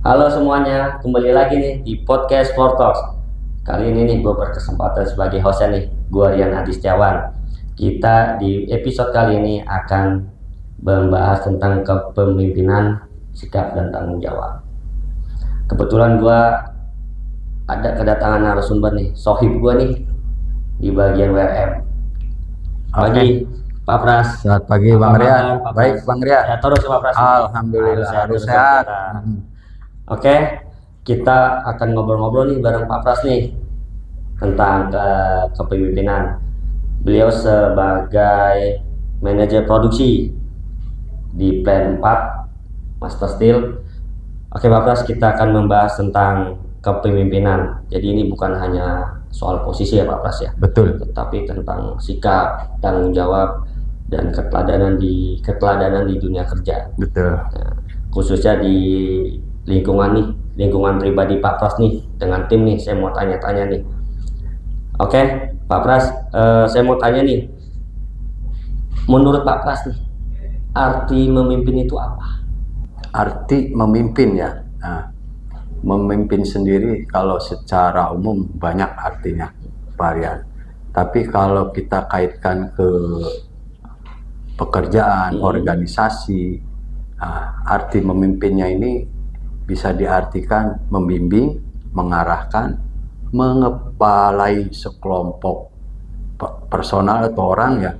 Halo semuanya, kembali lagi nih di podcast Floor Talks. Kali ini nih gue berkesempatan sebagai hostnya nih, gue Rian Adi Setiawan. Kita di episode kali ini akan membahas tentang kepemimpinan, sikap dan tanggung jawab. Kebetulan gue ada kedatangan narasumber nih, sohib gue nih di bagian WRM. Pagi, Pak Pras. Selamat pagi Apa Bang Rian. kabar, Pak Baik Pras? Bang Rian. Sehat terus ya, Pak Pras. Alhamdulillah harus sehat. Oke, kita akan ngobrol-ngobrol nih bareng Pak Pras nih tentang kepemimpinan. Beliau sebagai manajer produksi di Plan 4 Master Steel. Oke Pak Pras, kita akan membahas tentang kepemimpinan. Jadi ini bukan hanya soal posisi ya Pak Pras ya, Betul. tetapi tentang sikap, tanggung jawab, dan keteladanan di dunia kerja. Betul. Nah, khususnya di lingkungan pribadi Pak Pras nih dengan tim nih, saya mau tanya-tanya nih. Oke, Pak Pras, saya mau tanya nih, menurut Pak Pras nih, arti memimpin itu apa? Arti memimpin ya. Nah, memimpin sendiri kalau secara umum banyak artinya Pak Rian. Tapi kalau kita kaitkan ke pekerjaan, organisasi, arti memimpinnya ini bisa diartikan membimbing, mengarahkan, mengepalai sekelompok personal atau orang ya.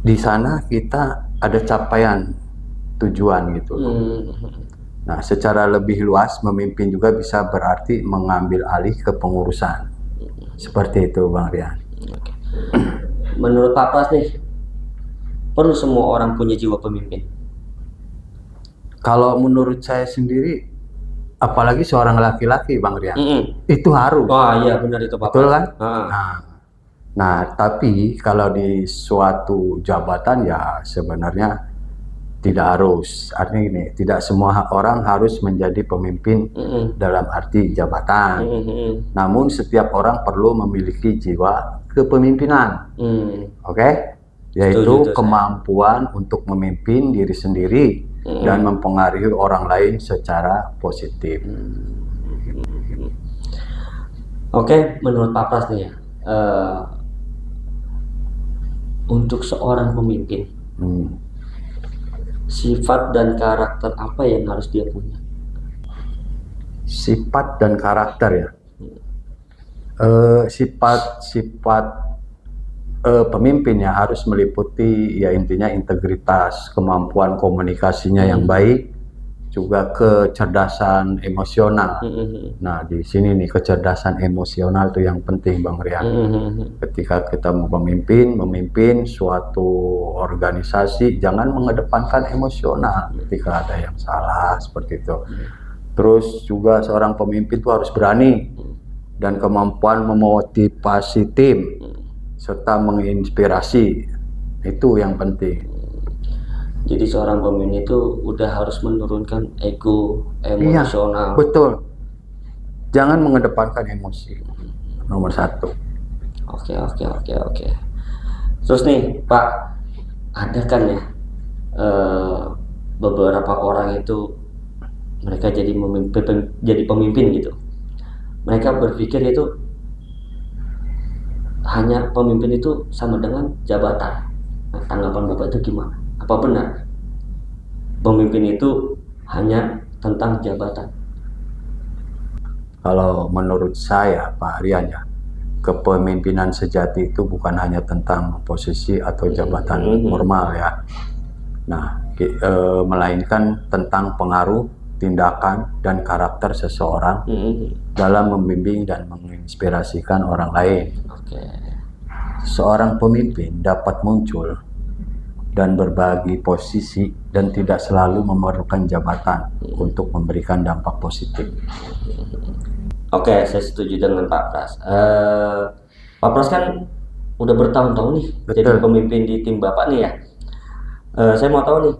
Di sana kita ada capaian tujuan gitu. Nah, secara lebih luas memimpin juga bisa berarti mengambil alih kepengurusan. Seperti itu Bang Rian. Menurut Pak Pras nih, perlu semua orang punya jiwa pemimpin? Kalau menurut saya sendiri, apalagi seorang laki-laki Bang Rian, itu harus. Wah iya benar itu Pak Betul Pras. kan? Nah, tapi kalau di suatu jabatan ya sebenarnya tidak harus. Artinya gini, tidak semua orang harus menjadi pemimpin dalam arti jabatan. Namun setiap orang perlu memiliki jiwa kepemimpinan. Oke? Yaitu kemampuan untuk memimpin diri sendiri dan mempengaruhi orang lain secara positif. Oke, menurut Pak Pras nih ya, untuk seorang pemimpin, sifat dan karakter apa yang harus dia punya? Sifat dan karakter ya. Sifat pemimpin ya harus meliputi ya intinya integritas, kemampuan komunikasinya yang baik, juga kecerdasan emosional. Nah, di sini nih kecerdasan emosional itu yang penting Bang Rian. Ketika kita mau memimpin suatu organisasi, jangan mengedepankan emosional ketika ada yang salah seperti itu. Terus juga seorang pemimpin itu harus berani dan kemampuan memotivasi tim serta menginspirasi, itu yang penting. Jadi seorang pemimpin itu udah harus menurunkan ego emosional. Iya, betul. Jangan mengedepankan emosi. Nomor satu. Oke. Terus nih Pak, ada kan ya beberapa orang itu mereka jadi pemimpin gitu. Mereka berpikir itu hanya pemimpin itu sama dengan jabatan. Nah, tanggapan Bapak itu gimana? Apa benar pemimpin itu hanya tentang jabatan? Kalau menurut saya Pak Rian ya, kepemimpinan sejati itu bukan hanya tentang posisi atau jabatan normal ya. Nah, melainkan tentang pengaruh, tindakan, dan karakter seseorang dalam membimbing dan menginspirasikan orang lain. Seorang pemimpin dapat muncul dan berbagi posisi dan tidak selalu memerlukan jabatan untuk memberikan dampak positif. Oke, saya setuju dengan Pak Pras. Pak Pras kan udah bertahun-tahun nih jadi pemimpin di tim Bapak nih ya. Saya mau tahu nih,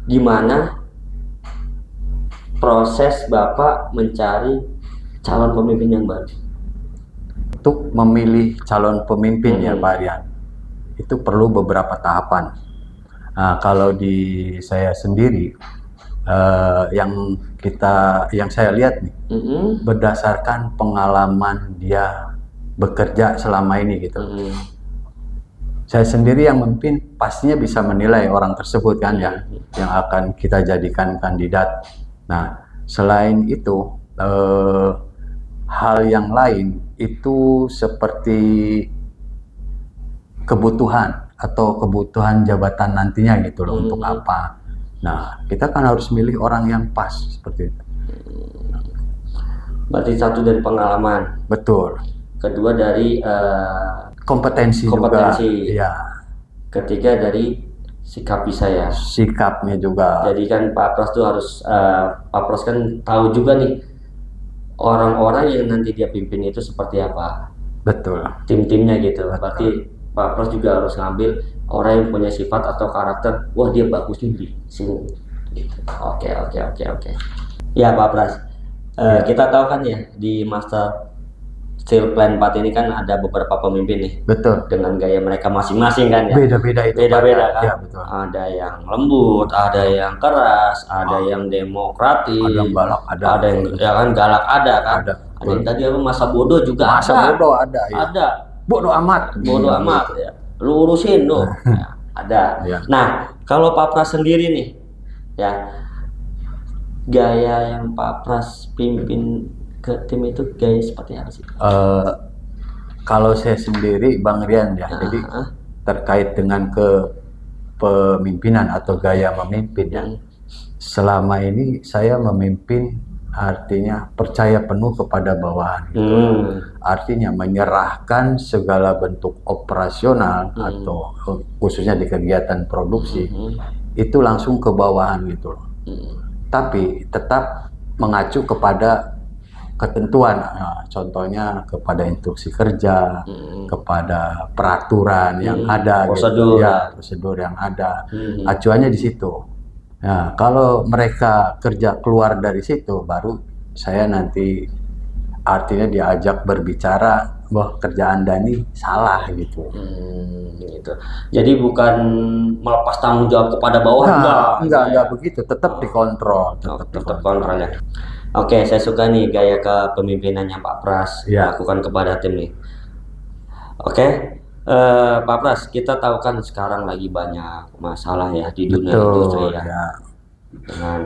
gimana proses Bapak mencari calon pemimpin yang baru? Untuk memilih calon pemimpin ya Pak Rian, itu perlu beberapa tahapan. Nah, kalau di saya sendiri, yang saya lihat nih, berdasarkan pengalaman dia bekerja selama ini gitu. Saya sendiri yang memimpin pastinya bisa menilai orang tersebut kan ya, yang akan kita jadikan kandidat. Nah, selain itu hal yang lain itu seperti kebutuhan jabatan nantinya gitu loh, untuk apa. Nah, kita kan harus milih orang yang pas seperti itu. Berarti satu dari pengalaman. Betul. Kedua dari kompetensi juga. Iya. Ketiga dari sikap saya. Sikapnya juga. Jadi kan Pak Pras tuh harus Pak Pras kan tahu juga nih orang-orang yang nanti dia pimpin itu seperti apa. Betul. Tim-timnya gitu. Betul. Berarti Pak Pras juga harus ngambil orang yang punya sifat atau karakter. Wah, dia bagus nih di sini. Gitu. Oke. Ya Pak Pras. Kita tahu kan ya di Master Steel Plant 4 ini kan ada beberapa pemimpin nih. Betul. Dengan gaya mereka masing-masing kan ya. Beda-beda itu. Beda-beda kan. Ya, betul. Ada yang lembut, ada yang keras, ada yang demokratis, ada yang galak, ada yang ya kan galak ada kan. Ada yang tadi apa masa bodoh juga masa ada. Bodoh ada. Ya. Ada. Bodoh amat. Bodoh amat ya. Lu urusin tuh. Ya, ada. Ya. Nah, kalau Pak Pras sendiri nih ya, gaya yang Pak Pras pimpin ke tim itu gaya seperti apa sih? Kalau saya sendiri Bang Rian ya, jadi terkait dengan kepemimpinan atau gaya memimpin ya. Selama ini saya memimpin artinya percaya penuh kepada bawahan. Artinya menyerahkan segala bentuk operasional atau khususnya di kegiatan produksi itu langsung ke bawahan gitu loh. Tapi tetap mengacu kepada ketentuan, nah, contohnya kepada instruksi kerja, kepada peraturan yang ada, prosedur, gitu. Ya, prosedur yang ada, acuannya di situ. Nah, kalau mereka kerja keluar dari situ, baru saya nanti artinya diajak berbicara, bahwa kerja Anda ini salah gitu. Gitu. Jadi bukan melepas tanggung jawab kepada bawah, enggak begitu, tetap dikontrol, tetap kontrol ya. Oke, saya suka nih gaya kepemimpinannya Pak Pras lakukan kepada tim nih. Oke, Pak Pras, kita tahu kan sekarang lagi banyak masalah ya di dunia industri ya. Dengan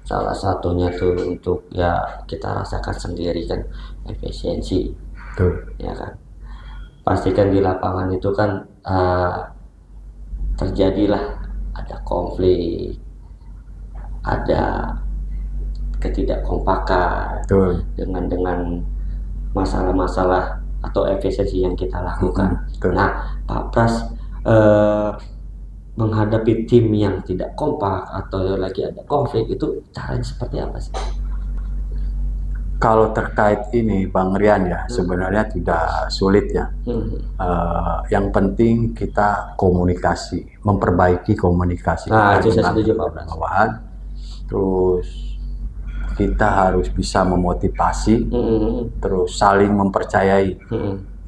salah satunya tuh untuk ya kita rasakan sendiri kan efisiensi. Ya kan. Pastikan di lapangan itu kan terjadilah ada konflik, ada ketidakkompakan dengan masalah-masalah atau efisiensi yang kita lakukan. Nah, Pak Pras menghadapi tim yang tidak kompak atau lagi ada konflik itu caranya seperti apa sih? Kalau terkait ini Bang Rian ya, sebenarnya tidak sulit ya. Yang penting kita komunikasi, memperbaiki komunikasi. Nah, itu saya setuju Pak Pras. Terus kita harus bisa memotivasi, terus saling mempercayai.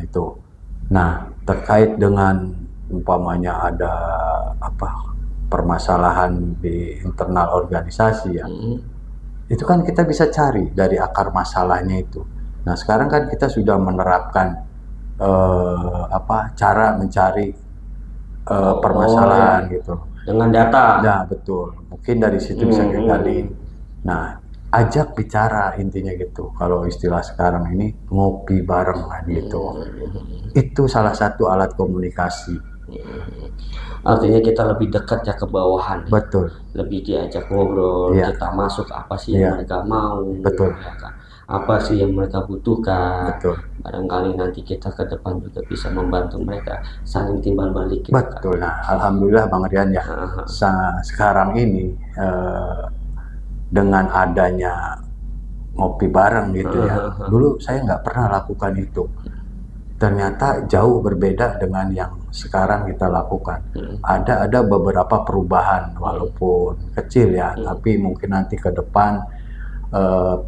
Itu. Nah, terkait dengan umpamanya ada permasalahan di internal organisasi ya. Itu kan kita bisa cari dari akar masalahnya itu. Nah, sekarang kan kita sudah menerapkan cara mencari permasalahan gitu. Dengan data. Ya, betul. Mungkin dari situ bisa digali. Nah, ajak bicara intinya gitu. Kalau istilah sekarang ini ngopi bareng kan gitu. Itu salah satu alat komunikasi. Artinya kita lebih dekat ya ke bawahan. Betul. Lebih diajak ngobrol, kita masuk apa sih yang mereka mau. Betul. Ya kan? Apa sih yang mereka butuhkan. Betul. Barangkali nanti kita ke depan juga bisa membantu mereka saling timbal balik. Betul. Nah, alhamdulillah Bang Rian ya. Sekarang ini dengan adanya ngopi bareng gitu ya. Dulu saya nggak pernah lakukan itu. Ternyata jauh berbeda dengan yang sekarang kita lakukan. Ada beberapa perubahan walaupun kecil ya, tapi mungkin nanti ke depan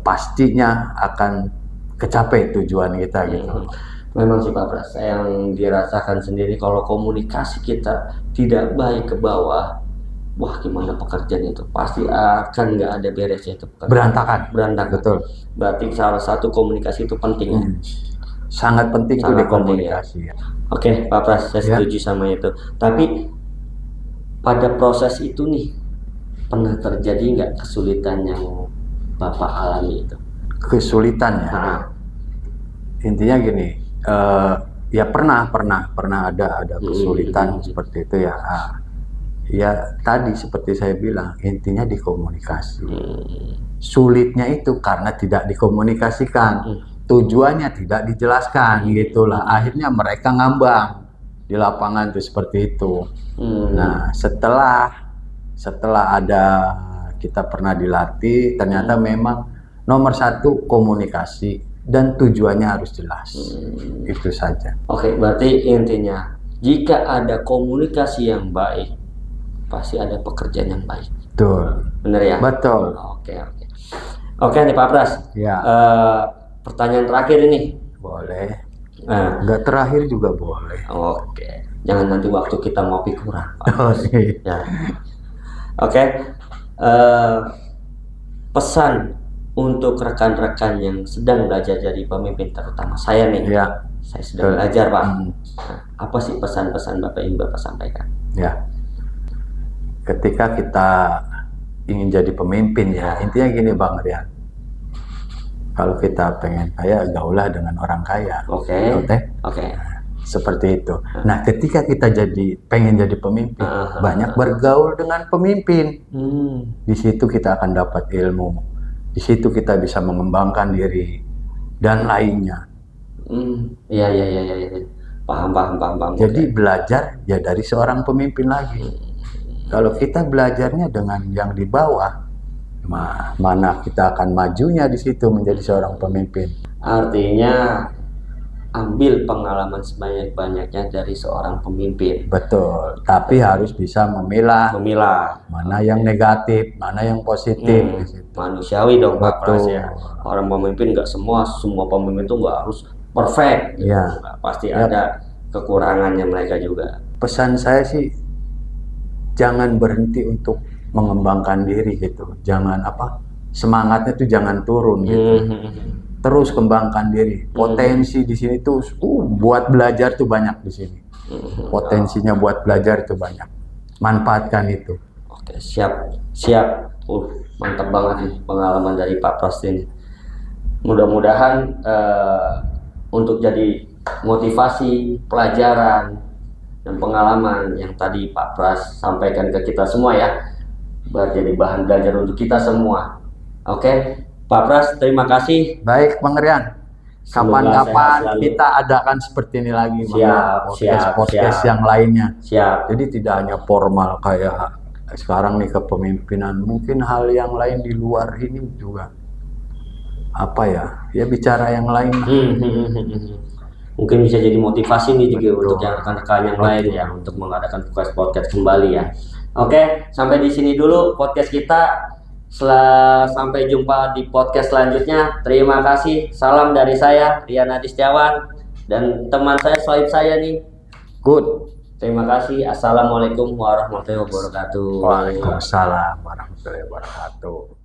pastinya akan kecapai tujuan kita gitu. Memang sih Pak Pras, yang dirasakan sendiri kalau komunikasi kita tidak baik ke bawah, wah gimana pekerjaan itu, pasti akan nggak ada beresnya itu pekerjaan. Berantakan. Betul. Berarti salah satu komunikasi itu penting ya. Sangat penting tuh Sangat di penting, ya. komunikasi. Ya. Oke, Pak Pras, saya Ya. setuju sama itu. Tapi pada proses itu nih, pernah terjadi nggak kesulitan yang Bapak alami itu? Kesulitan ya. Nah, Intinya gini, ya pernah ada kesulitan seperti itu ya. Ya tadi seperti saya bilang, intinya di komunikasi. Sulitnya itu karena tidak dikomunikasikan, tujuannya tidak dijelaskan, gitulah. Akhirnya mereka ngambang di lapangan tuh seperti itu. Nah, setelah ada kita pernah dilatih, ternyata memang nomor satu komunikasi dan tujuannya harus jelas. Itu saja. Oke, berarti intinya jika ada komunikasi yang baik, pasti ada pekerjaan yang baik. Betul. Bener ya? Betul. Oke nih Pak Pras. Ya. Pertanyaan terakhir ini. Boleh. Nah, Nggak terakhir juga boleh. oke. Jangan nanti waktu kita ngopi kurang, Pak. Oke. Ya. Oke. Pesan untuk rekan-rekan yang sedang belajar jadi pemimpin, terutama saya nih. Ya. Saya sedang belajar, Pak. Nah, apa sih pesan-pesan Bapak yang Bapak sampaikan? Ya. Ketika kita ingin jadi pemimpin ya, intinya gini Bang Rian. Kalau kita pengen kaya, gaulah dengan orang kaya. Oke. Seperti itu. Nah, ketika kita pengen jadi pemimpin, banyak bergaul dengan pemimpin. Di situ kita akan dapat ilmu. Di situ kita bisa mengembangkan diri dan lainnya. Iya. Paham. Jadi belajar ya dari seorang pemimpin lagi. Kalau kita belajarnya dengan yang di bawah, mana kita akan majunya di situ menjadi seorang pemimpin. Artinya ambil pengalaman sebanyak-banyaknya dari seorang pemimpin. Betul, tapi harus bisa memilah mana yang negatif, mana yang positif. Manusiawi dong Pak Pras Betul. ya. Orang pemimpin nggak semua pemimpin itu nggak harus perfect. Ya. Pasti ada kekurangannya mereka juga. Pesan saya sih, jangan berhenti untuk mengembangkan diri gitu. Jangan semangatnya tuh jangan turun gitu. Terus kembangkan diri. Potensi di sini tuh buat belajar tuh banyak di sini. Potensinya buat belajar tuh banyak. Manfaatkan itu. Oke, siap. Mantap banget nih pengalaman dari Pak Pras ini. Mudah-mudahan untuk jadi motivasi, pelajaran, dan pengalaman yang tadi Pak Pras sampaikan ke kita semua ya, jadi bahan belajar untuk kita semua. Oke, Pak Pras, terima kasih. Baik, Bang Rian. Kapan-kapan kita adakan seperti ini lagi, podcast yang lainnya. Siap. Jadi tidak hanya formal kayak sekarang nih kepemimpinan, mungkin hal yang lain di luar ini juga ya bicara yang lain. Mungkin bisa jadi motivasi nih juga untuk yang rekan-rekan yang lain ya, untuk mengadakan podcast kembali ya. Oke, sampai di sini dulu podcast kita. Sampai jumpa di podcast selanjutnya. Terima kasih. Salam dari saya, Rian Adistiawan, dan teman saya, sohib saya nih. Good. Terima kasih. Assalamualaikum warahmatullahi wabarakatuh. Waalaikumsalam warahmatullahi wabarakatuh.